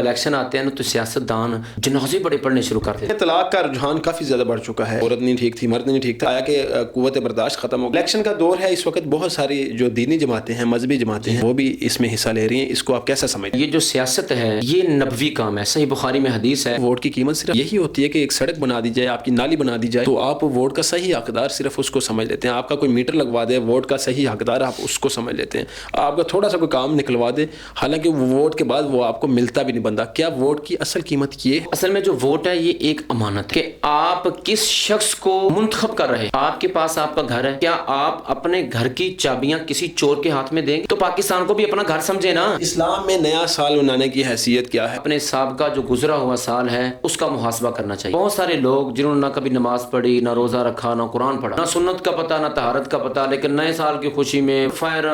Election آتے ہیں نا تو سیاستدان جنازے بڑے پڑھنے شروع کرتے ہیں. طلاق کا رجحان کافی زیادہ بڑھ چکا ہے. عورت نہیں ٹھیک تھی، مرد نہیں ٹھیک تھا، آیا کہ قوت برداشت ختم ہو. الیکشن کا دور ہے اس وقت، بہت ساری جو دینی جماعتیں ہیں، مذہبی جماعتیں ہیں، وہ بھی اس میں حصہ لے رہی ہیں. اس کو آپ کیسا سمجھتے ہیں؟ یہ جو سیاست ہے یہ نبوی کام ہے. صحیح بخاری میں حدیث ہے ووٹ کی قیمت صرف یہی ہوتی ہے کہ ایک سڑک بنا دی جائے، آپ کی نالی بنا دی جائے تو آپ ووٹ کا صحیح حقدار صرف اس کو سمجھ لیتے ہیں. آپ کا کوئی میٹر لگوا دے، ووٹ کا صحیح حقدار آپ اس کو سمجھ لیتے ہیں. آپ کا تھوڑا سا کوئی کام نکلوا دے، حالانکہ ووٹ کے بعد وہ آپ کو ملتا بھی نہیں بندہ. کیا ووٹ کی اصل قیمت یہ ہے؟ اصل میں جو ووٹ ہے یہ ایک امانت ہے کہ آپ کس شخص کو منتخب کر رہے ہیں. آپ کے پاس آپ کا گھر ہے، کیا آپ اپنے گھر کی چابیاں کسی چور کے ہاتھ میں دیں گے؟ تو پاکستان کو بھی اپنا گھر سمجھے نا. اسلام میں نیا سال منانے کی حیثیت کیا ہے؟ اپنے سابقہ جو گزرا ہوا سال ہے اس کا محاسبہ کرنا چاہیے. بہت سارے لوگ جنہوں نے نہ کبھی نماز پڑھی، نہ روزہ رکھا، نہ قرآن پڑھا، نہ سنت کا پتہ، نہ طہارت کا پتہ، لیکن نئے سال کی خوشی میں فائر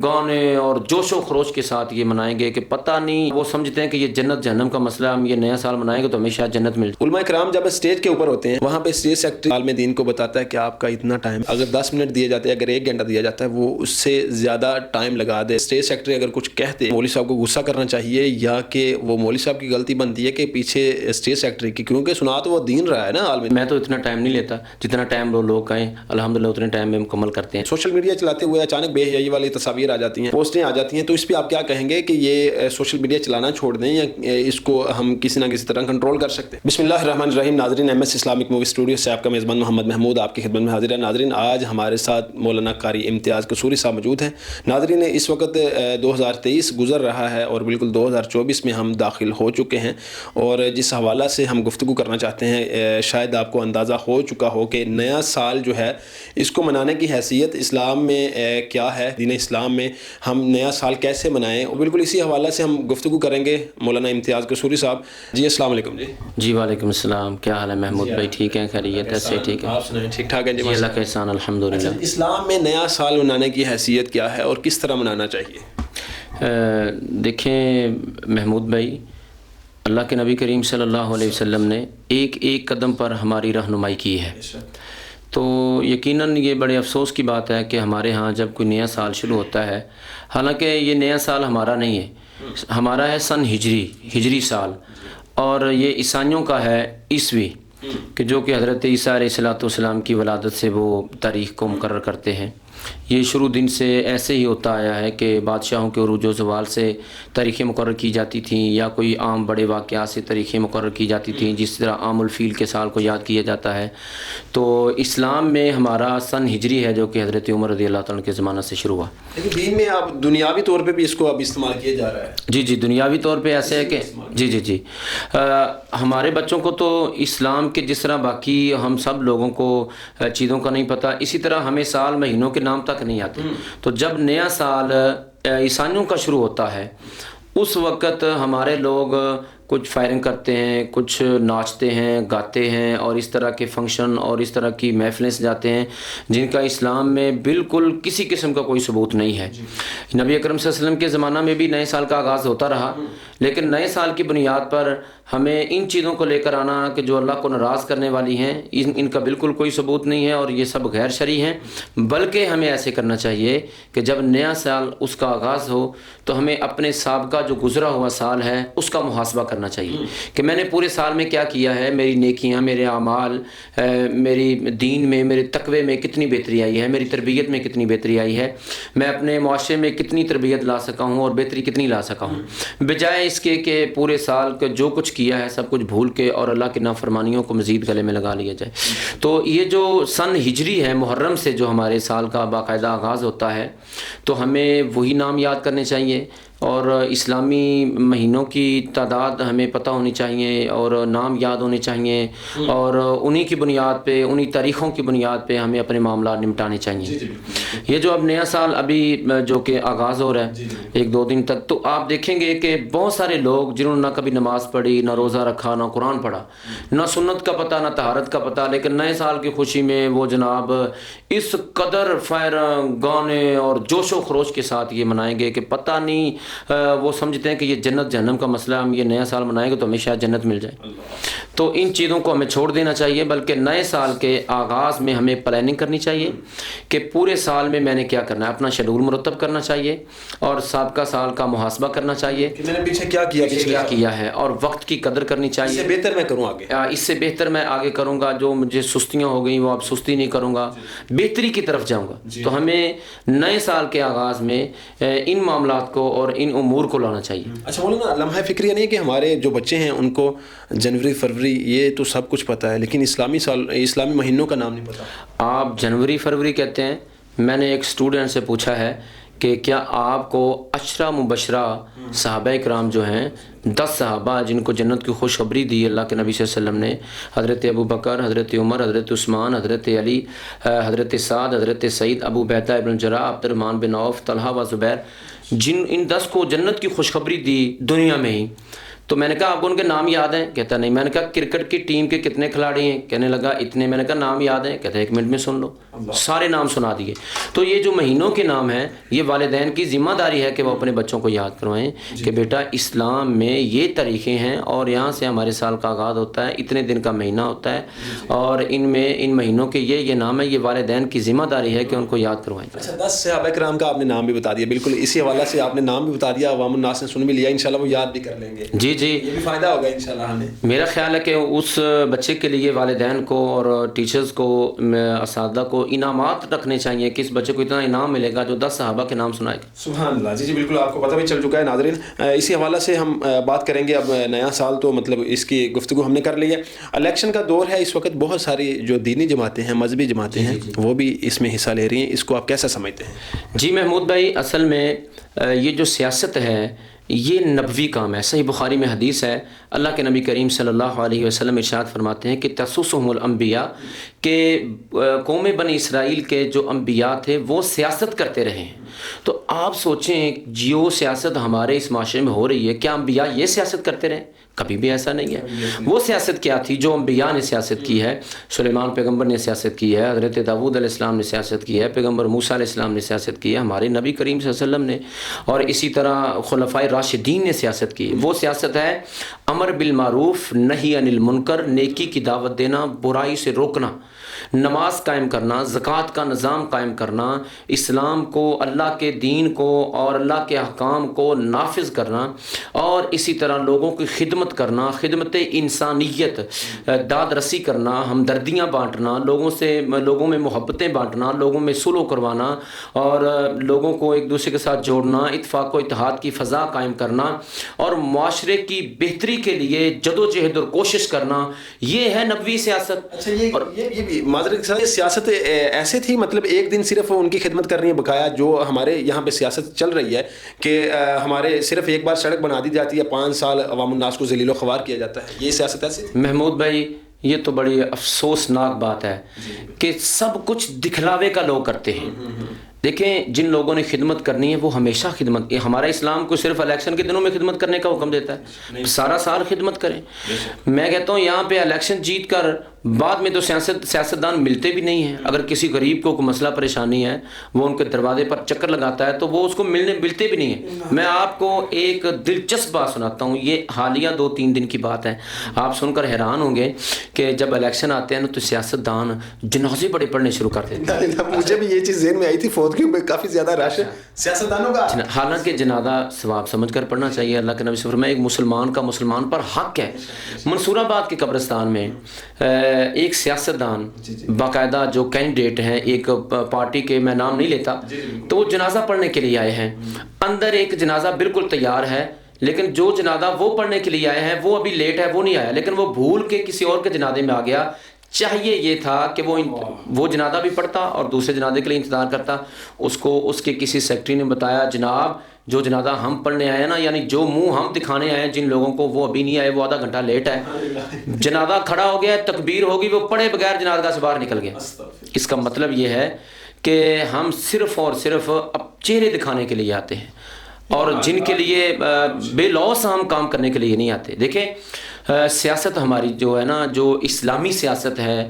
گانے اور جوش و خروش کے ساتھ یہ منائیں گے کہ پتہ نہیں، وہ سمجھتے ہیں کہ یہ جنت جہنم کا مسئلہ، ہم یہ نیا سال منائیں گے تو ہمیشہ جنت مل جائے. علماء کرام جب اسٹیج کے اوپر ہوتے ہیں وہاں پہ اسٹیج سیکرٹری عالم دین کو بتاتا ہے کہ آپ کا اتنا ٹائم، اگر 10 منٹ دیے جاتے ہیں، اگر 1 گھنٹہ دیا جاتا ہے، وہ اس سے زیادہ ٹائم لگا دے. اسٹیج سیکرٹری اگر کچھ کہتے مولوی صاحب کو غصہ کرنا چاہیے یا کہ وہ مولوی صاحب کی غلطی بنتی ہے کہ پیچھے اسٹیج سیکرٹری کی، کیونکہ سنا تو وہ دین رہا ہے نا عالم. میں تو اتنا ٹائم نہیں لیتا جتنا ٹائم لوگ کہیں الحمدللہ اتنے ٹائم میں مکمل کرتے ہیں. سوشل میڈیا چلاتے ہوئے اچانک بے حیائی والی تصاویر آ جاتی ہیں، پوسٹیں آ جاتی ہیں، تو اس پہ آپ کیا کہیں گے کہ یہ سوشل میڈیا چلانا چھوڑ دیں یا اس کو ہم کسی نہ کسی طرح کنٹرول کر سکتے ہیں؟ بسم اللہ الرحمن الرحیم. ناظرین، M S Islamic movie studio سے آپ کا میزبان محمد محمود آپ کی خدمت میں حاضر ہے. ناظرین، آج ہمارے ساتھ مولانا قاری امتیاز قصوری صاحب موجود ہیں. ناظرین، اس وقت 2023 گزر رہا ہے اور بالکل 2024 میں ہم داخل ہو چکے ہیں، اور جس حوالہ سے ہم گفتگو کرنا چاہتے ہیں شاید آپ کو اندازہ ہو چکا ہو کہ نیا سال جو ہے اس کو منانے کی حیثیت اسلام میں کیا ہے، دین اسلام میں ہم نیا سال کیسے منائیں، اور بالکل اسی حوالے سے ہم گفتگو کریں گے مولانا امتیاز قصوری صاحب. جی السلام علیکم. جی وعلیکم السلام. کیا حال ہے محمود بھائی؟ ٹھیک ہیں، خیریت ہے؟ سے ٹھیک ہے، آپ سنائیں؟ ٹھیک ٹھاک ہے جی، اللہ کا احسان الحمدللہ. اسلام میں نیا سال منانے کی حیثیت کیا ہے اور کس طرح منانا چاہیے؟ دیکھیں محمود بھائی، اللہ کے نبی کریم صلی اللہ علیہ وسلم نے ایک ایک قدم پر ہماری رہنمائی کی ہے. تو یقیناً یہ بڑے افسوس کی بات ہے کہ ہمارے ہاں جب کوئی نیا سال شروع ہوتا ہے، حالانکہ یہ نیا سال ہمارا نہیں ہے، ہمارا ہے سن ہجری سال، اور یہ عیسائیوں کا ہے عیسوی، کہ جو کہ حضرت عیسیٰ علیہ الصلوۃ والسلام کی ولادت سے وہ تاریخ کو مقرر کرتے ہیں. یہ شروع دن سے ایسے ہی ہوتا آیا ہے کہ بادشاہوں کے عروج و زوال سے تاریخیں مقرر کی جاتی تھیں، یا کوئی عام بڑے واقعات سے تاریخیں مقرر کی جاتی تھیں، جس طرح عام الفیل کے سال کو یاد کیا جاتا ہے. تو اسلام میں ہمارا سن ہجری ہے جو کہ حضرت عمر رضی اللہ تعالیٰ کے زمانہ سے شروع ہوا. لیکن دین میں اب دنیاوی طور پہ بھی اس کو اب استعمال کیا جا رہا ہے. جی دنیاوی طور پہ ایسے ہے کہ جی ہمارے بچوں کو تو اسلام کے جس طرح باقی ہم سب لوگوں کو چیزوں کا نہیں پتہ، اسی طرح ہمیں سال مہینوں کے نام تک نہیں آتے. تو جب نیا سال عیسائیوں کا شروع ہوتا ہے اس وقت ہمارے لوگ کچھ فائرنگ کرتے ہیں، کچھ ناچتے ہیں، گاتے ہیں، اور اس طرح کے فنکشن اور اس طرح کی محفلیں سجاتے ہیں جن کا اسلام میں بالکل کسی قسم کا کوئی ثبوت نہیں ہے. نبی اکرم صلی اللہ علیہ وسلم کے زمانہ میں بھی نئے سال کا آغاز ہوتا رہا، لیکن نئے سال کی بنیاد پر ہمیں ان چیزوں کو لے کر آنا کہ جو اللہ کو ناراض کرنے والی ہیں، ان کا بالکل کوئی ثبوت نہیں ہے، اور یہ سب غیر شرعی ہیں. بلکہ ہمیں ایسے کرنا چاہیے کہ جب نیا سال اس کا آغاز ہو تو ہمیں اپنے سابقہ جو گزرا ہوا سال ہے اس کا محاسبہ کرنا چاہیے کہ میں نے پورے سال میں کیا کیا ہے، میری نیکیاں، میرے اعمال، میری دین میں، میرے تقوی میں کتنی بہتری آئی ہے، میری تربیت میں کتنی بہتری آئی ہے، میں اپنے معاشرے میں کتنی تربیت لا سکا ہوں اور بہتری کتنی لا سکا ہوں، بجائے اس کے کہ پورے سال کا جو کچھ کیا ہے سب کچھ بھول کے اور اللہ کی نافرمانیوں کو مزید گلے میں لگا لیا جائے. تو یہ جو سن ہجری ہے، محرم سے جو ہمارے سال کا باقاعدہ آغاز ہوتا ہے، تو ہمیں وہی نام یاد کرنے چاہیے، اور اسلامی مہینوں کی تعداد ہمیں پتہ ہونی چاہیے اور نام یاد ہونے چاہیے، اور انہی کی بنیاد پہ، انہی تاریخوں کی بنیاد پہ ہمیں اپنے معاملات نمٹانے چاہیے. یہ جو اب نیا سال ابھی جو کہ آغاز ہو رہا ہے 1-2 دن تک، تو آپ دیکھیں گے کہ بہت سارے لوگ جنہوں نے نہ کبھی نماز پڑھی، نہ روزہ رکھا، نہ قرآن پڑھا، نہ سنت کا پتہ، نہ طہارت کا پتہ، لیکن نئے سال کی خوشی میں وہ جناب اس قدر فائر گانے اور جوش و خروش کے ساتھ یہ منائیں گے کہ پتہ نہیں، وہ سمجھتے ہیں کہ یہ جنت جہنم کا مسئلہ، ہم یہ نیا سال منائیں گے تو ہمیں شاید جنت مل جائے. تو ان چیزوں کو ہمیں چھوڑ دینا چاہیے، بلکہ نئے سال کے آغاز میں ہمیں پلاننگ کرنی چاہیے کہ پورے سال میں نے کیا کرنا ہے، اپنا شیڈول مرتب کرنا چاہیے اور سابقہ سال کا محاسبہ کرنا چاہیے کہ میں نے پیچھے کیا کیا ہے، اور وقت کی قدر کرنی چاہیے۔ اس سے بہتر میں کروں آگے، اس سے بہتر میں آگے کروں گا، جو مجھے سستیاں ہو گئیں وہ اب سستی نہیں کروں گا، بہتری کی طرف جاؤں گا۔ تو ہمیں نئے سال کے آغاز میں ان معاملات کو اور ان امور کو لانا چاہیے۔ اچھا مولانا، لمحہ فکریہ نہیں ہے کہ ہمارے جو بچے ہیں ان کو جنوری فروری یہ تو سب کچھ پتہ ہے، لیکن اسلامی مہینوں کا نام نہیں پتہ؟ آپ جنوری فروری کہتے ہیں، میں نے ایک اسٹوڈنٹ سے پوچھا ہے کہ کیا آپ کو عشرہ مبشرہ صحابہ کرام جو ہیں 10 صحابہ جن کو جنت کی خوشخبری دی اللہ کے نبی صلی اللہ علیہ وسلم نے، حضرت ابو بکر، حضرت عمر، حضرت عثمان، حضرت علی، حضرت سعد، حضرت سعید، ابو عبیدہ ابن الجراح، عبد الرحمن بن عوف، طلحہ و زبیر، ان 10 کو جنت کی خوشخبری دی دنیا میں ہی۔ تو میں نے کہا آپ کو ان کے نام یاد ہیں؟ کہتا نہیں۔ میں نے کہا کرکٹ کی ٹیم کے کتنے کھلاڑی ہیں؟ کہنے لگا اتنے۔ میں نے کہا نام یاد ہیں؟ کہتا ہے 1 منٹ میں سن لو، سارے نام سنا دیے۔ تو یہ جو مہینوں کے نام ہیں یہ والدین کی ذمہ داری ہے کہ وہ اپنے بچوں کو یاد کروائیں کہ بیٹا اسلام میں یہ طریقے ہیں اور یہاں سے ہمارے سال کا آغاز ہوتا ہے، اتنے دن کا مہینہ ہوتا ہے اور ان مہینوں کے یہ نام ہے۔ یہ والدین کی ذمہ داری ہے کہ ان کو یاد کروائیں۔ اچھا، 10 صحابہ کرام کا آپ نے نام بھی بتا دیا، بالکل اسی حوالہ سے آپ نے نام بھی بتا دیا، عوام الناس نے سن بھی لیا، انشاءاللہ وہ یاد بھی کر لیں گے۔ جی جی، یہ بھی فائدہ ہوگا انشاءاللہ ہمیں۔ میرا خیال ہے کہ اس بچے کے لیے والدین کو اور ٹیچرز کو، اساتذہ کو انعامات رکھنے چاہیے کہ اس بچے کو اتنا انعام ملے گا جو 10 صحابہ کے نام سنائے گا۔ سبحان اللہ۔ جی بالکل، آپ کو پتہ بھی چل چکا ہے ناظرین۔ اسی حوالہ سے ہم بات کریں گے، اب نیا سال تو مطلب اس کی گفتگو ہم نے کر لی ہے۔ الیکشن کا دور ہے اس وقت، بہت ساری جو دینی جماعتیں ہیں، مذہبی جماعتیں ہیں، وہ بھی اس میں حصہ لے رہی ہیں، اس کو آپ کیسا سمجھتے ہیں؟ جی محمود بھائی، اصل میں یہ جو سیاست ہے یہ نبوی کام ہے۔ صحیح بخاری میں حدیث ہے، اللہ کے نبی کریم صلی اللہ علیہ وسلم ارشاد فرماتے ہیں کہ تسوسہم الانبیاء، کہ قوم بنی اسرائیل کے جو انبیاء تھے وہ سیاست کرتے رہے ہیں۔ تو آپ سوچیں جو سیاست ہمارے اس معاشرے میں ہو رہی ہے، کیا انبیاء یہ سیاست کرتے رہے؟ کبھی بھی ایسا نہیں ہے۔ وہ سیاست کیا تھی جو انبیاء نے سیاست کی ہے؟ سلیمان پیغمبر نے سیاست کی ہے، حضرت داؤد علیہ السلام نے سیاست کی ہے، پیغمبر موسیٰ علیہ السلام نے سیاست کی ہے، ہمارے نبی کریم صلی اللہ علیہ وسلم نے، اور اسی طرح خلفائے راشدین نے سیاست کی۔ وہ سیاست ہے امر بالمعروف نہی عن المنکر، نیکی کی دعوت دینا، برائی سے روکنا، نماز قائم کرنا، زکوٰۃ کا نظام قائم کرنا، اسلام کو، اللہ کے دین کو اور اللہ کے احکام کو نافذ کرنا، اور اسی طرح لوگوں کی خدمت کرنا، خدمت انسانیت، داد رسی کرنا، ہمدردیاں بانٹنا، لوگوں میں محبتیں بانٹنا، لوگوں میں صلح کروانا اور لوگوں کو ایک دوسرے کے ساتھ جوڑنا، اتفاق و اتحاد کی فضا قائم کرنا اور معاشرے کی بہتری کے لیے جدوجہد اور کوشش کرنا، یہ ہے نبوی سیاست۔ اچھا، یہ بھی معذرت کے ساتھ سیاست ایسے تھی، مطلب ایک دن صرف ان کی خدمت کرنی ہے بقایا، جو ہمارے یہاں پہ سیاست چل رہی ہے کہ ہمارے صرف ایک بار سڑک بنا دی جاتی ہے، 5 سال عوام الناس کو ذلیل و خوار کیا جاتا ہے، یہ سیاست ایسی؟ محمود بھائی، یہ تو بڑی افسوسناک بات ہے کہ سب کچھ دکھلاوے کا لوگ کرتے ہیں۔ دیکھیں، جن لوگوں نے خدمت کرنی ہے وہ ہمیشہ خدمت، ہمارا اسلام کو صرف الیکشن کے دنوں میں خدمت کرنے کا حکم دیتا ہے، سارا سال خدمت کریں۔ میں کہتا ہوں یہاں پہ الیکشن جیت کر بعد میں تو سیاستدان ملتے بھی نہیں ہیں۔ اگر کسی غریب کو کوئی مسئلہ پریشانی ہے، وہ ان کے دروازے پر چکر لگاتا ہے تو وہ اس کو ملتے بھی نہیں ہیں۔ میں آپ کو ایک دلچسپ بات سناتا ہوں، یہ حالیہ 2-3 دن کی بات ہے، آپ سن کر حیران ہوں گے کہ جب الیکشن آتے ہیں تو سیاستدان جنازے بڑے پڑھنے شروع کر دیتے ہیں۔ مجھے بھی یہ چیز ذہن میں آئی تھی، فوتگیوں میں کافی زیادہ رش ہے سیاستدانوں کا۔ حالانکہ جنازہ ثواب سمجھ کر پڑھنا چاہیے، اللہ کے نبی صلی اللہ علیہ وسلم، ایک مسلمان کا مسلمان پر حق ہے۔ منصور آباد کے قبرستان میں ایک سیاستدان باقاعدہ جو کینڈیڈیٹ ہیں ایک پارٹی کے، میں نام نہیں لیتا، تو وہ جنازہ پڑھنے کے لیے آئے ہیں۔ اندر ایک جنازہ بالکل تیار ہے، لیکن جو جنازہ وہ پڑھنے کے لیے آئے ہیں وہ ابھی لیٹ ہے، وہ نہیں آیا، لیکن وہ بھول کے کسی اور کے جنازے میں آ گیا۔ چاہیے یہ تھا کہ وہ جنازہ بھی پڑھتا اور دوسرے جنازے کے لیے انتظار کرتا۔ اس کے کسی سیکرٹری نے بتایا، جناب جو جنازہ ہم پڑھنے آئے ہیں نا، یعنی جو منہ ہم دکھانے آئے ہیں جن لوگوں کو، وہ ابھی نہیں آئے، وہ آدھا گھنٹہ لیٹ ہے۔ جنازہ کھڑا ہو گیا، تکبیر ہوگی، وہ پڑھے بغیر جنازہ سے باہر نکل گیا۔ اس کا مطلب یہ ہے کہ ہم صرف اور صرف اب چہرے دکھانے کے لیے آتے ہیں اور جن کے لیے بے لوث ہم کام کرنے کے لیے نہیں آتے۔ دیکھیں، سیاست ہماری جو ہے نا، جو اسلامی سیاست ہے،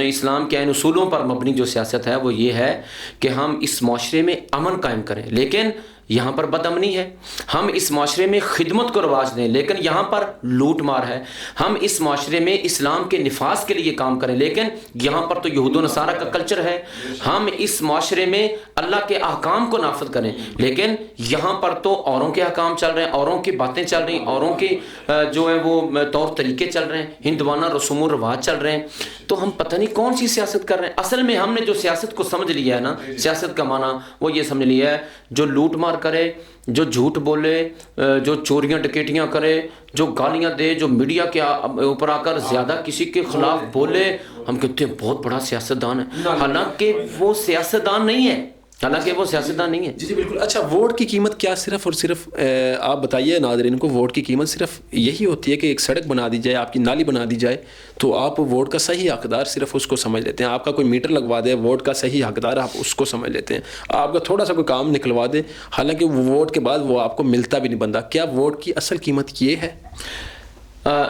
اسلام کے عین اصولوں پر مبنی جو سیاست ہے، وہ یہ ہے کہ ہم اس معاشرے میں امن قائم کریں، لیکن یہاں پر بدامنی ہے. ہم اس معاشرے میں خدمت کو رواج دیں لیکن یہاں پر لوٹ مار ہے. ہم اس معاشرے میں اسلام کے نفاذ کے لیے کام کریں لیکن یہاں پر تو یہود و نصارہ کا کلچر ہے. ہم اس معاشرے میں اللہ کے احکام کو نافذ کریں لیکن یہاں پر تو اوروں کے احکام چل رہے ہیں, اوروں کی باتیں چل رہی ہیں, اوروں کے جو ہے وہ طور طریقے چل رہے ہیں, ہندوانہ رسوم و رواج چل رہے ہیں. تو ہم پتہ نہیں کون سی سیاست کر رہے ہیں. اصل میں ہم نے جو سیاست کو سمجھ لیا ہے نا, سیاست کا معنی وہ یہ سمجھ لیا ہے جو لوٹ مار کرے, جو جھوٹ بولے, جو چوریاں ڈکیٹیاں کرے, جو گالیاں دے, جو میڈیا کے اوپر آ کر زیادہ کسی کے خلاف بولے, ہم کہتے ہیں بہت بڑا سیاستدان ہے. حالانکہ وہ سیاستدان نہیں ہے, حالانکہ وہ سیاستدان نہیں ہے. جی بالکل. اچھا, ووٹ کی قیمت کیا صرف اور صرف آپ بتائیے ناظرین کو, ووٹ کی قیمت صرف یہی ہوتی ہے کہ ایک سڑک بنا دی جائے, آپ کی نالی بنا دی جائے تو آپ ووٹ کا صحیح حقدار صرف اس کو سمجھ لیتے ہیں. آپ کا کوئی میٹر لگوا دے, ووٹ کا صحیح حقدار آپ اس کو سمجھ لیتے ہیں. آپ کا تھوڑا سا کوئی کام نکلوا دے, حالانکہ ووٹ کے بعد وہ آپ کو ملتا بھی نہیں بندہ. کیا ووٹ کی اصل قیمت یہ ہے؟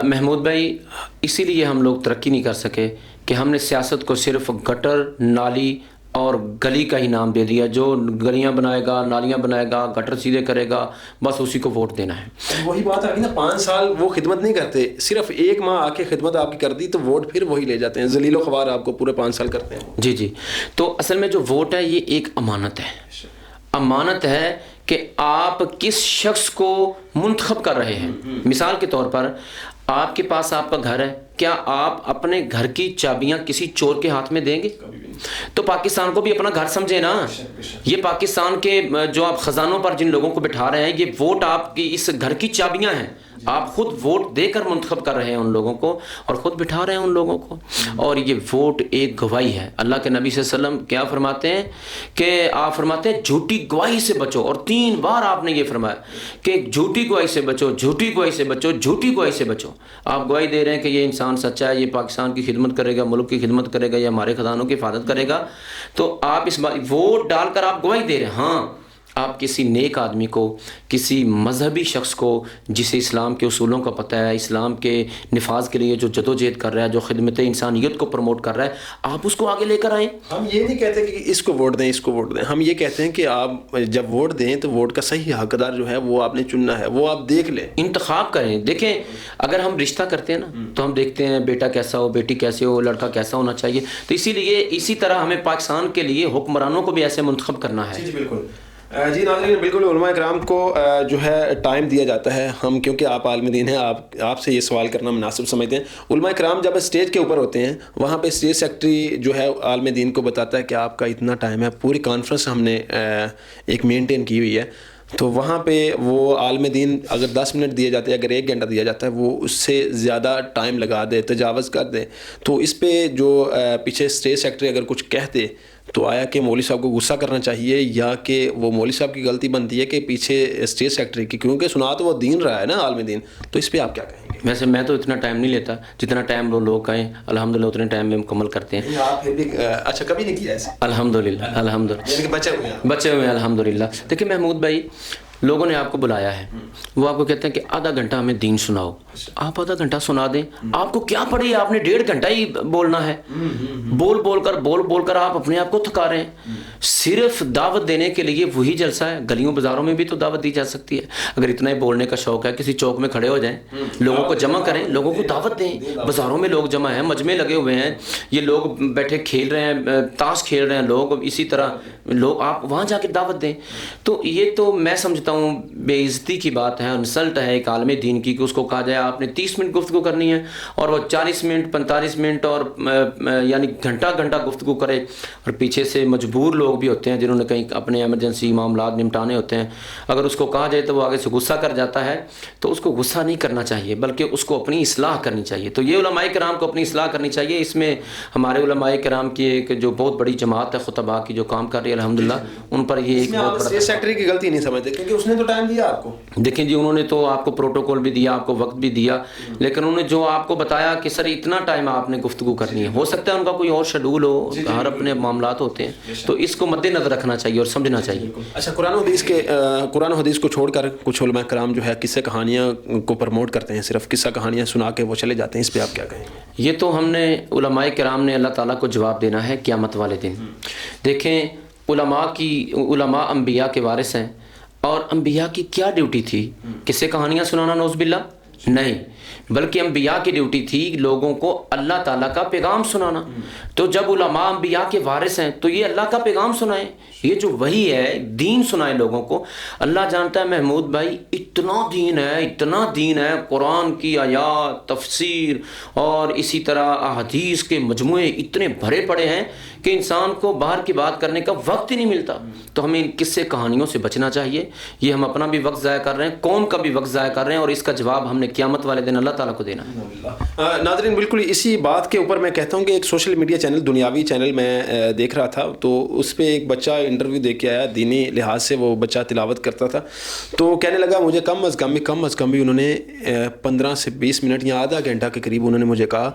محمود بھائی, اسی لیے ہم لوگ ترقی نہیں کر سکے کہ ہم نے سیاست کو صرف گٹر, نالی اور گلی کا ہی نام دے دیا. جو گلیاں بنائے گا, نالیاں بنائے گا, گٹر سیدھے کرے گا, بس اسی کو ووٹ دینا ہے. وہی بات آ گئی نا, 5 سال وہ خدمت نہیں کرتے, صرف 1 ماہ آ کے خدمت آپ کی کر دی تو ووٹ پھر وہی لے جاتے ہیں, ذلیل و خوار آپ کو پورے 5 سال کرتے ہیں. جی جی. تو اصل میں جو ووٹ ہے یہ ایک امانت ہے. امانت ہے کہ آپ کس شخص کو منتخب کر رہے ہیں. مثال کے طور پر آپ کے پاس آپ کا گھر ہے, کیا آپ اپنے گھر کی چابیاں کسی چور کے ہاتھ میں دیں گے؟ تو پاکستان کو بھی اپنا گھر سمجھے نا. یہ پاکستان کے جو آپ خزانوں پر جن لوگوں کو بٹھا رہے ہیں, یہ ووٹ آپ کی اس گھر کی چابیاں ہیں. آپ خود ووٹ دے کر منتخب کر رہے ہیں ان لوگوں کو اور خود بٹھا رہے ہیں ان لوگوں کو. اور یہ ووٹ ایک گواہی ہے. اللہ کے نبی صلی اللہ علیہ وسلم کیا فرماتے ہیں کہ آپ فرماتے ہیں جھوٹی گواہی سے بچو, اور 3 بار آپ نے یہ فرمایا کہ جھوٹی گواہی سے بچو, جھوٹی گواہی سے بچو, جھوٹی گواہی سے بچو. آپ گواہی دے رہے ہیں کہ یہ انسان سچا ہے, یہ پاکستان کی خدمت کرے گا, ملک کی خدمت کرے گا, یا ہمارے خزانوں کی حفاظت کرے گا, تو آپ اس بات ووٹ ڈال کر آپ گواہی دے رہے ہیں. ہاں, آپ کسی نیک آدمی کو, کسی مذہبی شخص کو جسے اسلام کے اصولوں کا پتہ ہے, اسلام کے نفاذ کے لیے جو جدوجہد کر رہا ہے, جو خدمت انسانیت کو پروموٹ کر رہا ہے, آپ اس کو آگے لے کر آئیں. ہم یہ نہیں کہتے کہ اس کو ووٹ دیں, اس کو ووٹ دیں. ہم یہ کہتے ہیں کہ آپ جب ووٹ دیں تو ووٹ کا صحیح حقدار جو ہے وہ آپ نے چننا ہے, وہ آپ دیکھ لیں, انتخاب کریں. دیکھیں, اگر ہم رشتہ کرتے ہیں نا تو ہم دیکھتے ہیں بیٹا کیسا ہو, بیٹی کیسے ہو, لڑکا کیسا ہونا چاہیے. تو اسی طرح ہمیں پاکستان کے لیے حکمرانوں کو بھی ایسے منتخب کرنا ہے. جی بالکل. جی ناظرین, بالکل علماء کرام کو جو ہے ٹائم دیا جاتا ہے. ہم کیونکہ آپ عالم دین ہیں, آپ سے یہ سوال کرنا مناسب سمجھتے ہیں. علماء کرام جب اسٹیج کے اوپر ہوتے ہیں, وہاں پہ اسٹیج سیکرٹری جو ہے عالم دین کو بتاتا ہے کہ آپ کا اتنا ٹائم ہے, پوری کانفرنس ہم نے ایک مینٹین کی ہوئی ہے. تو وہاں پہ وہ عالم دین اگر 10 منٹ دیے جاتے ہیں, اگر 1 گھنٹہ دیا جاتا ہے, وہ اس سے زیادہ ٹائم لگا دے, تجاوز کر دے, تو اس پہ جو پیچھے اسٹیج سیکرٹری اگر کچھ کہتے تو آیا کہ مولوی صاحب کو غصہ کرنا چاہیے, یا کہ وہ مولوی صاحب کی غلطی بنتی ہے کہ پیچھے اسٹیج سیکرٹری کی, کیونکہ سنا تو وہ دین رہا ہے نا عالم دین. تو اس پہ آپ کیا کہیں گے؟ ویسے میں تو اتنا ٹائم نہیں لیتا, جتنا ٹائم وہ لوگ کہیں الحمدللہ اتنے ٹائم میں مکمل کرتے ہیں. آپ پھر بھی اچھا کبھی نہیں کیا ایسے؟ الحمدللہ, الحمدللہ, یعنی کہ بچے ہوئے ہیں الحمدللہ. دیکھیں محمود بھائی, لوگوں نے آپ کو بلایا ہے, وہ آپ کو کہتے ہیں کہ آدھا گھنٹہ ہمیں دین سناؤ. آپ آدھا گھنٹہ سنا دیں, آپ کو کیا پڑے, آپ نے 1.5 گھنٹہ ہی بولنا ہے. بول بول کر آپ اپنے آپ کو تھکا رہے ہیں. صرف دعوت دینے کے لیے وہی جلسہ ہے. گلیوں بازاروں میں بھی تو دعوت دی جا سکتی ہے. اگر اتنا ہی بولنے کا شوق ہے, کسی چوک میں کھڑے ہو جائیں, لوگوں کو جمع کریں, لوگوں کو دعوت دیں. بازاروں میں لوگ جمع ہیں, مجمع لگے ہوئے ہیں, یہ لوگ بیٹھے کھیل رہے ہیں, تاش کھیل رہے ہیں لوگ, اسی طرح لوگ, آپ وہاں جا کے دعوت دیں. تو یہ تو میں سمجھتا ہوں بے عزتی کی بات ہے, انسلٹ ہے ایک عالم دین کی, کہ اس کو کہا جائے آپ نے 30 منٹ گفتگو کرنی ہے اور وہ 40 منٹ 45 منٹ اور یعنی گھنٹہ گفتگو کرے. اور پیچھے سے مجبور لوگ بھی ہوتے ہیں جنہوں نے کہیں اپنے ایمرجنسی معاملات نمٹانے ہوتے ہیں. اگر اس کو کہا جائے تو وہ آگے سے غصہ کر جاتا ہے. تو اس کو غصہ نہیں کرنا چاہیے, بلکہ اس کو اپنی اصلاح کرنی چاہیے. تو یہ علماء کرام کو اپنی اصلاح کرنی چاہیے. اس میں ہمارے علماء کرام کی ایک جو بہت بڑی جماعت ہے خطباء کی, جو کام کر رہی ہے الحمدللہ, ان پر یہ ایک بہت بڑا سیکرٹری کی غلطی نہیں سمجھتے, کیونکہ اس نے تو ٹائم دیا آپ کو. دیکھیں جی, انہوں نے تو آپ کو پروٹوکول بھی دیا, آپ کو وقت بھی دیا, لیکن انہوں نے جو آپ کو بتایا کہ سر اتنا ٹائم آپ نے گفتگو کرنی ہے, ہو سکتا ہے ان کا کوئی اور شیڈول ہو, ہر اپنے معاملات ہوتے ہیں, تو اس کو مد نظر رکھنا چاہیے اور سمجھنا چاہیے. اچھا, قرآن و حدیث کو چھوڑ کر کچھ علماء کرام جو ہے قصے کہانیاں کو پروموٹ کرتے ہیں, صرف قصہ کہانیاں سنا کے وہ چلے جاتے ہیں, اس پہ آپ کیا کہیں گے؟ یہ تو ہم نے علماء کرام نے اللہ تعالیٰ کو جواب دینا ہے قیامت والے دن. دیکھیں, علماء انبیاء کے وارث ہیں. اور انبیاء کی کیا ڈیوٹی تھی؟ کسے کہانیاں سنانا نعوذ باللہ؟ نہیں، بلکہ انبیاء کی ڈیوٹی تھی لوگوں کو اللہ تعالیٰ کا پیغام سنانا۔ تو جب علماء انبیاء کے وارث ہیں تو یہ اللہ کا پیغام سنائیں، یہ جو وحی ہے دین سنائیں لوگوں کو۔ اللہ جانتا ہے محمود بھائی، اتنا دین ہے، قرآن کی آیات، تفسیر اور اسی طرح احادیث کے مجموعے اتنے بھرے پڑے ہیں کہ انسان کو باہر کی بات کرنے کا وقت ہی نہیں ملتا۔ تو ہمیں ان قصے کہانیوں سے بچنا چاہیے۔ یہ ہم اپنا بھی وقت ضائع کر رہے ہیں، قوم کا بھی وقت ضائع کر رہے ہیں، اور اس کا جواب ہم نے قیامت والے دن اللہ تعالیٰ کو دینا ہے۔ ناظرین بالکل اسی بات کے اوپر میں کہتا ہوں کہ ایک سوشل میڈیا چینل، دنیاوی چینل میں دیکھ رہا تھا، تو اس پہ ایک بچہ انٹرویو دے کے آیا، دینی لحاظ سے وہ بچہ تلاوت کرتا تھا، تو کہنے لگا مجھے کم از کم بھی انہوں نے 15 سے 20 منٹ یا آدھا گھنٹہ کے قریب انہوں نے مجھے کہا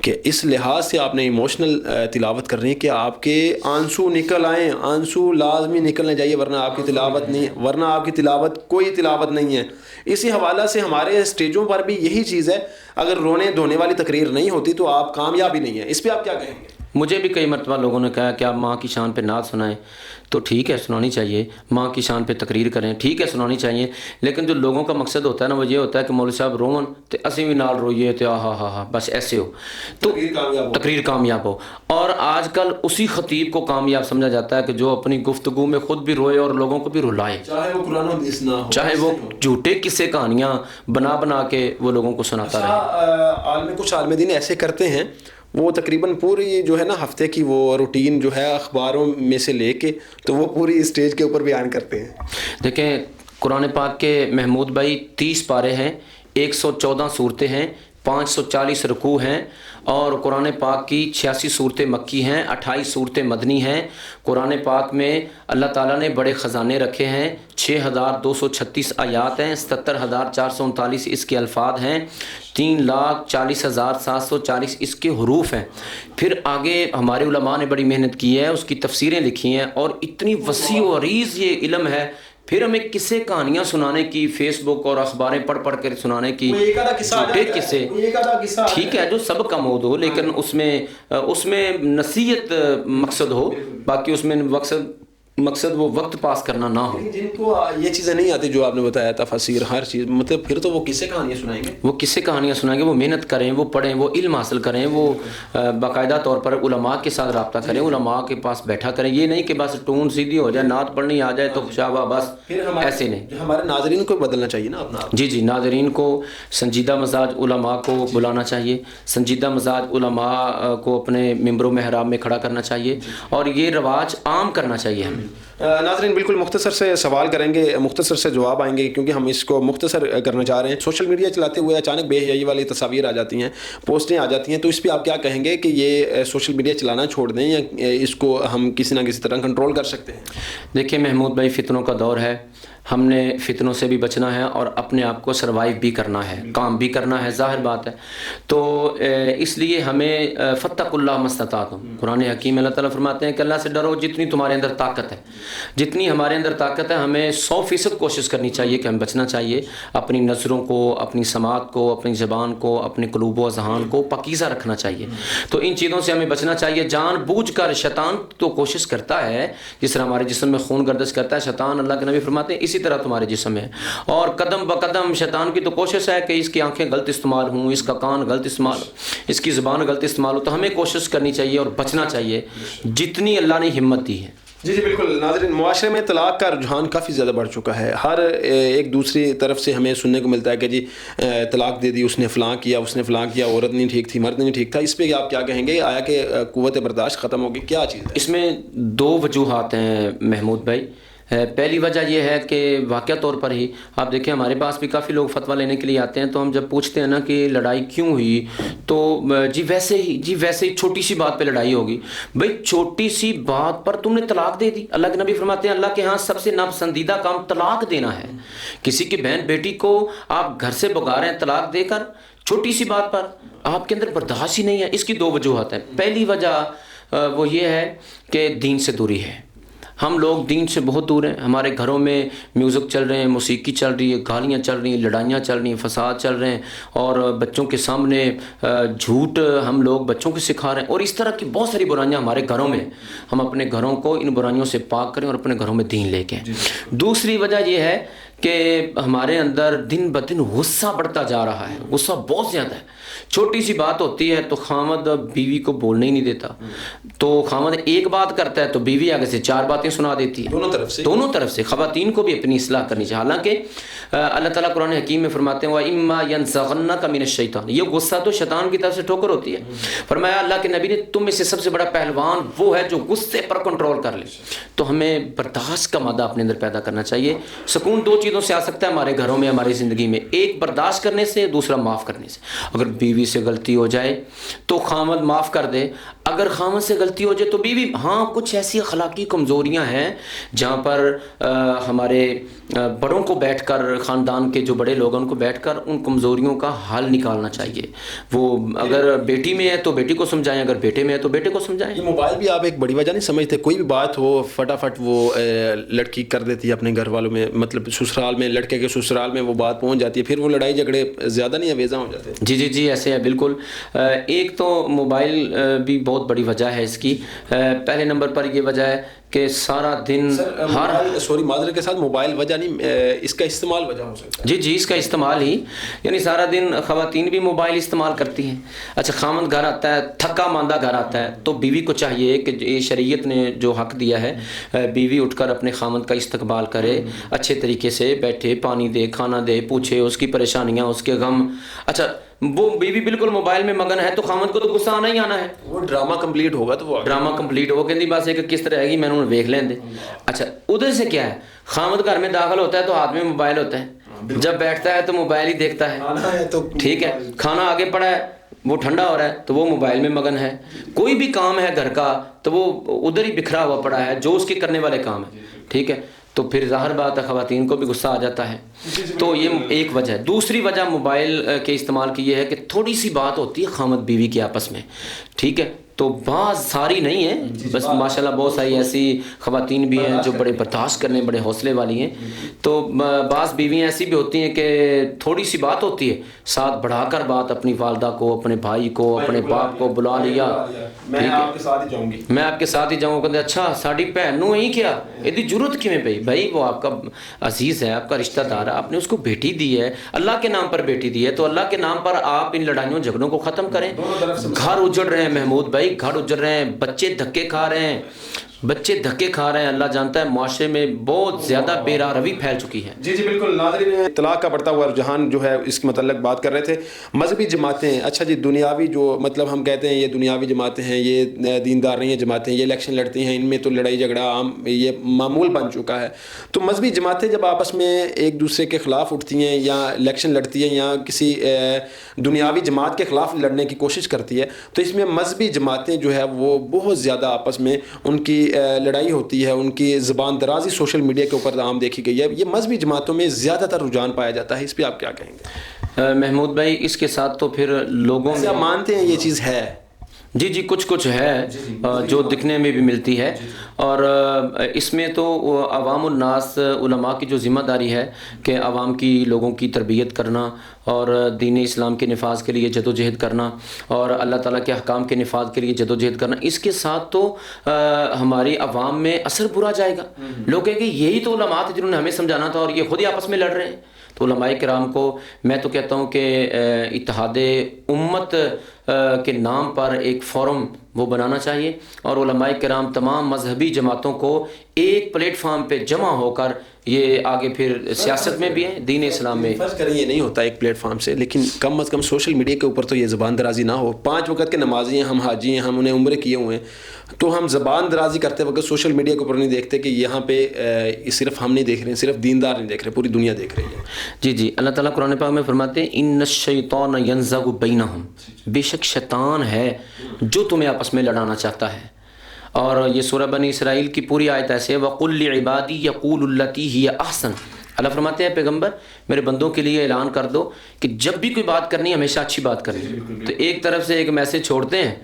کہ اس لحاظ سے آپ نے ایموشنل تلاوت کر رہی ہیں کہ آپ کے آنسو نکل آئیں، آنسو لازمی نکلنے چاہیے، ورنہ آپ کی تلاوت نہیں، ورنہ آپ کی تلاوت کوئی تلاوت نہیں ہے۔ اسی حوالہ سے ہمارے اسٹیجوں پر بھی یہی چیز ہے، اگر رونے دھونے والی تقریر نہیں ہوتی تو آپ کامیاب ہی نہیں ہیں۔ اس پہ آپ کیا کہیں گے؟ مجھے بھی کئی مرتبہ لوگوں نے کہا کہ آپ ماں کی شان پہ نعت سنائیں، تو ٹھیک ہے سنانی چاہیے، ماں کی شان پہ تقریر کریں، ٹھیک ہے سنانی چاہیے، لیکن جو لوگوں کا مقصد ہوتا ہے نا وہ یہ ہوتا ہے کہ مولوی صاحب رون تو اسی بھی نال روئیے تو ہاں بس ایسے ہو تو تقریر کامیاب ہو۔ اور آج کل اسی خطیب کو کامیاب سمجھا جاتا ہے کہ جو اپنی گفتگو میں خود بھی روئے اور لوگوں کو بھی رلائے، چاہے وہ قرآن و حدیث نہ ہو، چاہے وہ جھوٹے قصے کہانیاں بنا کے وہ لوگوں کو سناتا رہے۔ کچھ عالم دین ایسے کرتے ہیں، وہ تقریباً پوری جو ہے نا ہفتے کی وہ روٹین جو ہے اخباروں میں سے لے کے تو وہ پوری اسٹیج کے اوپر بیان کرتے ہیں۔ دیکھیں قرآن پاک کے محمود بھائی 30 پارے ہیں، 114 صورتیں ہیں، 540 رکوع ہیں، اور قرآن پاک کی 86 صورتیں مکی ہیں، 28 صورتیں مدنی ہیں۔ قرآن پاک میں اللہ تعالیٰ نے بڑے خزانے رکھے ہیں، 6236 آیات ہیں، 77439 اس کے الفاظ ہیں، 3,40,740 اس کے حروف ہیں۔ پھر آگے ہمارے علماء نے بڑی محنت کی ہے، اس کی تفسیریں لکھی ہیں، اور اتنی وسیع و عریض یہ علم ہے۔ پھر ہمیں قصے کہانیاں سنانے کی، فیس بک اور اخباریں پڑھ کر سنانے کی، جھوٹے قصے، ٹھیک ہے جو سب کا موضوع ہو، لیکن اس میں نصیحت مقصد ہو، باقی اس میں مقصد وہ وقت پاس کرنا نہ ہو۔ جن کو یہ چیزیں نہیں آتی جو آپ نے بتایا تفاسیر ہر چیز، مطلب پھر تو وہ قصے کہانیاں سنائیں گے، وہ قصے کہانیاں سنائیں گے، وہ محنت کریں، وہ پڑھیں، وہ علم حاصل کریں، وہ باقاعدہ طور پر علماء کے ساتھ رابطہ کریں، علماء کے پاس بیٹھا کریں۔ یہ نہیں کہ بس ٹون سیدھی ہو جائے، نعت پڑھنی آ جائے تو خوشابہ بس، ایسے نہیں۔ ہمارے ناظرین کو بدلنا چاہیے نا اپنا۔ جی ناظرین کو سنجیدہ مزاج علماء کو بلانا چاہیے، سنجیدہ مزاج علماء کو اپنے ممبر و محراب میں کھڑا کرنا چاہیے، اور یہ رواج عام کرنا چاہیے ہمیں۔ ناظرین بالکل مختصر سے سوال کریں گے، مختصر سے جواب آئیں گے، کیونکہ ہم اس کو مختصر کرنا چاہ رہے ہیں۔ سوشل میڈیا چلاتے ہوئے اچانک بے حیائی والی تصاویر آ جاتی ہیں، پوسٹیں آ جاتی ہیں، تو اس پہ آپ کیا کہیں گے کہ یہ سوشل میڈیا چلانا چھوڑ دیں یا اس کو ہم کسی نہ کسی طرح کنٹرول کر سکتے ہیں؟ دیکھیں محمود بھائی، فتنوں کا دور ہے، ہم نے فتنوں سے بھی بچنا ہے اور اپنے آپ کو سروائیو بھی کرنا ہے، کام بھی کرنا ہے، ظاہر بات ہے۔ تو اس لیے ہمیں فاتقوا اللہ ما استطعتم، قرآن حکیم اللہ تعالیٰ فرماتے ہیں کہ اللہ سے ڈرو جتنی تمہارے اندر طاقت ہے، جتنی ہمارے اندر طاقت ہے۔ ہمیں 100% کوشش کرنی چاہیے کہ ہم بچنا چاہیے، اپنی نظروں کو، اپنی سماعت کو، اپنی زبان کو، اپنے قلوب و اذہان کو پاکیزہ رکھنا چاہیے۔ تو ان چیزوں سے ہمیں بچنا چاہیے۔ جان بوجھ کر شیطان تو کوشش کرتا ہے، جس طرح ہمارے جسم میں خون گردش کرتا ہے شیطان، اللہ کے نبی فرماتے ہیں اسی طرح تمہارے جسم ہے، اور قدم بقدم شیطان کی تو کوشش ہے کہ اس کی آنکھیں غلط استعمال ہوں، اس کا کان غلط استعمال، اس کی زبان غلط استعمال ہو۔ تو ہمیں کوشش کرنی چاہیے اور بچنا چاہیے جتنی اللہ نے ہمت دی ہے۔ جی بالکل ناظرین، معاشرے میں طلاق کا رجحان کافی زیادہ بڑھ چکا ہے، ہر ایک دوسری طرف سے ہمیں سننے کو ملتا ہے کہ جی طلاق دے دی، اس نے فلاں کیا، عورت نہیں ٹھیک تھی، مرد نہیں ٹھیک تھا۔ اس پہ آپ کیا کہیں گے؟ آیا کہ قوت برداشت ختم ہوگی، کیا چیز ہے؟ اس میں 2 وجوہات ہیں محمود بھائی۔ پہلی وجہ یہ ہے کہ واقعہ طور پر ہی آپ دیکھیں ہمارے پاس بھی کافی لوگ فتویٰ لینے کے لیے آتے ہیں، تو ہم جب پوچھتے ہیں نا کہ لڑائی کیوں ہوئی، تو جی ویسے ہی چھوٹی سی بات پہ لڑائی ہوگی۔ بھائی چھوٹی سی بات پر تم نے طلاق دے دی۔ اللہ کے نبی فرماتے ہیں اللہ کے ہاں سب سے ناپسندیدہ کام طلاق دینا ہے۔ کسی کی بہن بیٹی کو آپ گھر سے بھگا رہے ہیں طلاق دے کر، چھوٹی سی بات پر آپ کے اندر برداشت ہی نہیں ہے۔ اس کی 2 وجوہات ہیں۔ پہلی وجہ وہ یہ ہے کہ دین سے دوری ہے۔ ہم لوگ دین سے بہت دور ہیں. ہمارے گھروں میں میوزک چل رہے ہیں, موسیقی چل رہی ہے, گالیاں چل رہی ہیں, لڑائیاں چل رہی ہیں, فساد چل رہے ہیں, اور بچوں کے سامنے جھوٹ ہم لوگ بچوں کو سکھا رہے ہیں, اور اس طرح کی بہت ساری برائیاں ہمارے گھروں میں. ہم اپنے گھروں کو ان برائیوں سے پاک کریں اور اپنے گھروں میں دین لے کے آئیں. دوسری وجہ یہ ہے کہ ہمارے اندر دن بدن غصہ بڑھتا جا رہا ہے. غصہ بہت زیادہ ہے. چھوٹی سی بات ہوتی ہے تو خامد بیوی کو بولنے ہی نہیں دیتا, تو خامد ایک بات کرتا ہے تو بیوی آگے سے 4 باتیں سنا دیتی ہے. دونوں طرف سے خواتین کو بھی اپنی اصلاح کرنی چاہیے. حالانکہ اللہ تعالیٰ قرآن حکیم میں فرماتے ہیں وَإِمَّا يَنزَغَنَّكَ مِنَ الشَّيْطَانِ, یہ غصہ تو شیطان کی طرف سے ٹھوکر ہوتی ہے. فرمایا اللہ کے نبی نے تم میں سے سب سے بڑا پہلوان وہ ہے جو غصے پر کنٹرول کر لے. تو ہمیں برداشت کا مادہ اپنے اندر پیدا کرنا چاہیے. سکون 2 چیزوں سے آ سکتا ہے ہمارے گھروں میں, ہماری زندگی میں. ایک برداشت کرنے سے, دوسرا معاف کرنے سے. اگر بیوی سے غلطی ہو جائے تو خامد معاف کر دے. اگر خامد سے غلطی ہو جائے تو بیوی, ہاں کچھ ایسی اخلاقی کمزوریاں ہیں جہاں پر ہمارے بڑوں کو بیٹھ کر, خاندان کے جو بڑے لوگ ہیں ان کو بیٹھ کر ان کمزوریوں کا حل نکالنا چاہیے. وہ اگر بیٹی میں ہے تو بیٹی کو سمجھائیں, اگر بیٹے میں ہے تو بیٹے کو سمجھائیں. یہ موبائل بھی آپ ایک بڑی وجہ نہیں سمجھتے؟ کوئی بھی بات ہو فٹافٹ وہ لڑکی کر دیتی ہے اپنے گھر والوں میں, مطلب سسرال میں, لڑکے کے سسرال میں وہ بات پہنچ جاتی ہے, پھر وہ لڑائی جھگڑے زیادہ نہیں اویزاں ہو جاتے ہیں. جی ایسے ہے بالکل. ایک تو موبائل بھی بہت بڑی وجہ ہے اس کی. پہلے نمبر پر یہ وجہ ہے کہ سارا دن معذرت کے ساتھ موبائل وجہ نہیں, اس کا استعمال وجہ ہو سکتا ہے. جی اس کا استعمال ہی, یعنی سارا دن خواتین بھی موبائل استعمال کرتی ہیں. اچھا خامد گھر آتا ہے, تھکا ماندہ گھر آتا ہے, تو بیوی کو چاہیے کہ یہ شریعت نے جو حق دیا ہے, بیوی اٹھ کر اپنے خامد کا استقبال کرے, اچھے طریقے سے بیٹھے, پانی دے, کھانا دے, پوچھے اس کی پریشانیاں, اس کے غم. اچھا وہ بیوی بالکل موبائل میں مگن ہے تو خامد کو تو غصہ آنا ہی آنا ہے. وہ ڈرامہ کمپلیٹ ہوگا تو وہ ڈرامہ کمپلیٹ ہو کہ بس ایک کس طرح ہے گی میں انہوں نے دیکھ لیں دے. اچھا ادھر سے کیا ہے, خامد گھر میں داخل ہوتا ہے تو ہاتھ میں موبائل ہوتا ہے, جب بیٹھتا ہے تو موبائل ہی دیکھتا ہے. ٹھیک ہے, کھانا آگے پڑا ہے, وہ ٹھنڈا ہو رہا ہے تو وہ موبائل میں مگن ہے. کوئی بھی کام ہے گھر کا تو وہ ادھر ہی بکھرا ہوا پڑا ہے جو اس کے کرنے والے کام ہیں. ٹھیک ہے, تو پھر ظاہر بات ہے خواتین کو بھی غصہ آ جاتا ہے. تو یہ ایک وجہ ہے. دوسری وجہ موبائل کے استعمال کی یہ ہے کہ تھوڑی سی بات ہوتی ہے خامد بیوی کے آپس میں. ٹھیک ہے, تو بعض ساری نہیں ہیں, بس ماشاءاللہ بہت ساری ایسی خواتین بھی ہیں جو بڑے برداشت کرنے, بڑے حوصلے والی ہیں. تو بعض بیویاں ایسی بھی ہوتی ہیں کہ تھوڑی سی بات ہوتی ہے, ساتھ بڑھا کر بات اپنی والدہ کو, اپنے بھائی کو, اپنے باپ کو بلا لیا. میں آپ کے ساتھ ہی جاؤں گی, میں آپ کے ساتھ ہی جاؤں گا. اچھا ساڑی بھن نوں ہی کیا یہ ضرورت کیویں پئی بھائی, وہ آپ کا عزیز ہے, آپ کا رشتہ دار ہے, آپ نے اس کو بیٹی دی ہے, اللہ کے نام پر بیٹی دی ہے, تو اللہ کے نام پر آپ ان لڑائیوں جھگڑوں کو ختم کریں. گھر اجڑ رہے ہیں محمود بھائی, گھر اجڑ رہے ہیں, بچے دھکے کھا رہے ہیں, اللہ جانتا ہے معاشرے میں بہت زیادہ بے راہ روی پھیل چکی ہے. جی بالکل. ناظرین, طلاق کا بڑھتا ہوا رجحان جو ہے اس کے متعلق بات کر رہے تھے. مذہبی جماعتیں, اچھا جی دنیاوی جو مطلب ہم کہتے ہیں یہ دنیاوی جماعتیں ہیں, یہ دیندار نہیں ہیں جماعتیں, یہ الیکشن لڑتی ہیں, ان میں تو لڑائی جھگڑا عام یہ معمول بن چکا ہے. تو مذہبی جماعتیں جب آپس میں ایک دوسرے کے خلاف اٹھتی ہیں یا الیکشن لڑتی ہیں یا کسی دنیاوی جماعت کے خلاف لڑنے کی کوشش کرتی ہے, تو اس میں مذہبی جماعتیں جو ہے وہ بہت زیادہ آپس میں ان کی لڑائی ہوتی ہے, ان کی زبان درازی سوشل میڈیا کے اوپر عام دیکھی گئی ہے. یہ مذہبی جماعتوں میں زیادہ تر رجحان پایا جاتا ہے, اس پہ آپ کیا کہیں گے؟ محمود بھائی اس کے ساتھ تو پھر لوگوں میں مانتے ہیں یہ چیز ہے. جی کچھ ہے جو دکھنے میں بھی ملتی ہے, اور اس میں تو عوام الناس علماء کی جو ذمہ داری ہے کہ عوام کی لوگوں کی تربیت کرنا اور دین اسلام کے نفاذ کے لیے جد و جہد کرنا اور اللہ تعالیٰ کے احکام کے نفاذ کے لیے جد و جہد کرنا, اس کے ساتھ تو ہماری عوام میں اثر برا جائے گا. لوگ کہیں گے یہی تو علماء تھے جنہوں نے ہمیں سمجھانا تھا اور یہ خود ہی آپس میں لڑ رہے ہیں. تو علماء کرام کو میں تو کہتا ہوں کہ اتحاد امت کے نام پر ایک فورم وہ بنانا چاہیے, اور علماء کرام تمام مذہبی جماعتوں کو ایک پلیٹ فارم پہ جمع ہو کر یہ آگے پھر سیاست میں بھی ہیں, دین اسلام میں. فرض کریں یہ نہیں ہوتا ایک پلیٹ فارم سے, لیکن کم از کم سوشل میڈیا کے اوپر تو یہ زبان درازی نہ ہو. 5 وقت کے نمازی ہیں, ہم حاجی ہیں, ہم انہیں عمرے کیے ہوئے ہیں, تو ہم زبان درازی کرتے وقت سوشل میڈیا کے اوپر نہیں دیکھتے کہ یہاں پہ صرف ہم نہیں دیکھ رہے ہیں, صرف دیندار نہیں دیکھ رہے, پوری دنیا دیکھ رہی ہے. جی اللہ تعالیٰ قرآن پاک میں فرماتے ہیں ان الشیطان ینزغ بینہم, بے شک شیطان ہے جو تمہیں آپس میں لڑانا چاہتا ہے. اور یہ سورہ بنی اسرائیل کی پوری آیت ایسے ہے وَقُلْ لِعِبَادِي يَقُولُ الَّتِي هِيَ أَحْسَنُ. اللہ فرماتے ہیں پیغمبر میرے بندوں کے لیے اعلان کر دو کہ جب بھی کوئی بات کرنی ہے ہمیشہ اچھی بات کرنی ہے. تو ایک طرف سے ایک میسج چھوڑتے ہیں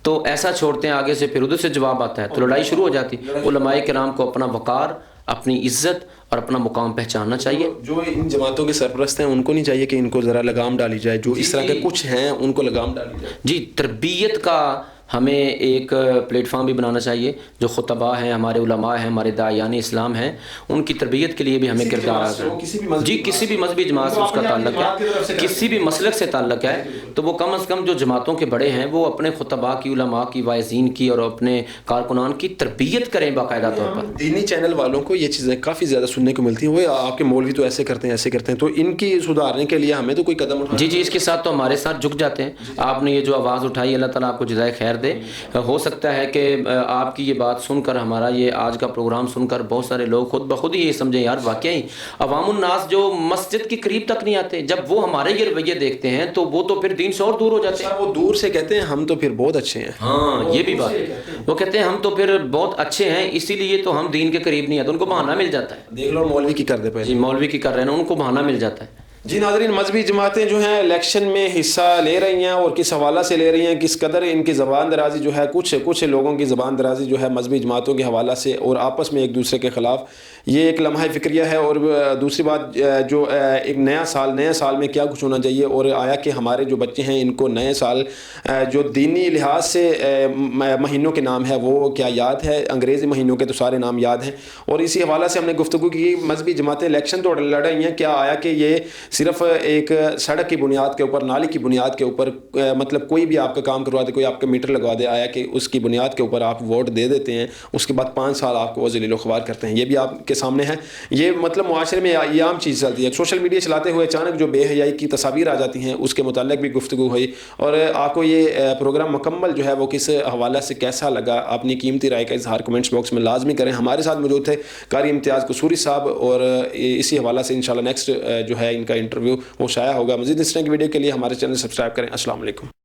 تو ایسا چھوڑتے ہیں, آگے سے پھر ادھر سے جواب آتا ہے, تو لڑائی شروع ہو جاتی. علماء کرام کو اپنا وقار, اپنی عزت اور اپنا مقام پہچاننا چاہیے. جو ان جماعتوں کے سرپرست ہیں ان کو نہیں چاہیے کہ ان کو ذرا لگام ڈالی جائے, جو اس طرح کے کچھ ہیں ان کو لگام ڈالی جائے. جی, تربیت کا ہمیں ایک پلیٹ فارم بھی بنانا چاہیے. جو خطباء ہیں, ہمارے علماء ہیں, ہمارے داعیان اسلام ہیں, ان کی تربیت کے لیے بھی ہمیں کردار جی کسی بھی مذہبی جماعت سے اس کا تعلق ہے, کسی بھی مسلک سے تعلق ہے, تو وہ کم از کم جو جماعتوں کے بڑے ہیں وہ اپنے خطباء کی, علماء کی, واعظین کی اور اپنے کارکنان کی تربیت کریں باقاعدہ طور پر. دینی چینل والوں کو یہ چیزیں کافی زیادہ سننے کو ملتی ہیں, وہ آپ کے مولوی تو ایسے کرتے ہیں ایسے کرتے ہیں, تو ان کی سدھارنے کے لیے ہمیں تو کوئی قدم اٹھانا. جی, اس کے ساتھ تو ہمارے ساتھ جھک جاتے ہیں. آپ نے یہ جو آواز اٹھائی, اللہ تعالیٰ آپ کو جزائے خیر دے. ہو سکتا ہے کہ آپ کی یہ بات سن کر, ہمارا یہ آج کا پروگرام سن کر بہت سارے لوگ خود بخود ہی یہ سمجھیں یار واقعی عوام الناس جو مسجد کے قریب تک نہیں آتے, جب وہ ہمارے یہ رویے دیکھتے ہیں تو وہ تو پھر دین سے اور دور ہو جاتے ہیں. وہ دور سے کہتے ہیں ہم تو پھر بہت اچھے ہیں. ہاں, یہ بھی بات, وہ کہتے ہیں ہم تو پھر بہت اچھے ہیں اسی لیے تو ہم دین کے قریب نہیں آتے. ان کو بہانہ مل جاتا ہے. دیکھ لو مولوی کی کر دے پہلے. جی, مولوی کی کر رہے ہیں, ان کو بہانہ مل جاتا ہے. جی ناظرین, مذہبی جماعتیں جو ہیں الیکشن میں حصہ لے رہی ہیں, اور کس حوالہ سے لے رہی ہیں, کس قدر ان کی زبان درازی جو ہے, کچھ لوگوں کی زبان درازی جو ہے مذہبی جماعتوں کے حوالہ سے اور آپس میں ایک دوسرے کے خلاف, یہ ایک لمحہ فکریہ ہے. اور دوسری بات جو ایک نیا سال میں کیا کچھ ہونا چاہیے, اور آیا کہ ہمارے جو بچے ہیں ان کو نئے سال جو دینی لحاظ سے مہینوں کے نام ہے وہ کیا یاد ہے, انگریزی مہینوں کے تو سارے نام یاد ہیں. اور اسی حوالہ سے ہم نے گفتگو کی, مذہبی جماعتیں الیکشن تو لڑ رہی ہیں, کیا آیا کہ یہ صرف ایک سڑک کی بنیاد کے اوپر, نالی کی بنیاد کے اوپر, مطلب کوئی بھی آپ کا کام کروا دے, کوئی آپ کا میٹر لگوا دے, آیا کہ اس کی بنیاد کے اوپر آپ ووٹ دے دیتے ہیں, اس کے بعد 5 سال آپ کو وہ ذلیل و خوار کرتے ہیں. یہ بھی آپ کے سامنے ہے. یہ مطلب معاشرے میں یہ عام چیز چلتی ہے. سوشل میڈیا چلاتے ہوئے اچانک جو بے حیائی کی تصاویر آ جاتی ہیں اس کے متعلق بھی گفتگو ہوئی, اور آپ کو یہ پروگرام مکمل جو ہے وہ کس حوالہ سے کیسا لگا, اپنی قیمتی رائے کا اظہار کمنٹس باکس میں لازمی کریں. ہمارے ساتھ موجود تھے قاری امتیاز قصوری صاحب, اور اسی حوالہ سے انشاءاللہ نیکسٹ جو ہے ان کا انٹرویو وہ شائع ہوگا. مزید اس طرح کی ویڈیو کے لیے ہمارے چینل سبسکرائب کریں. السلام علیکم.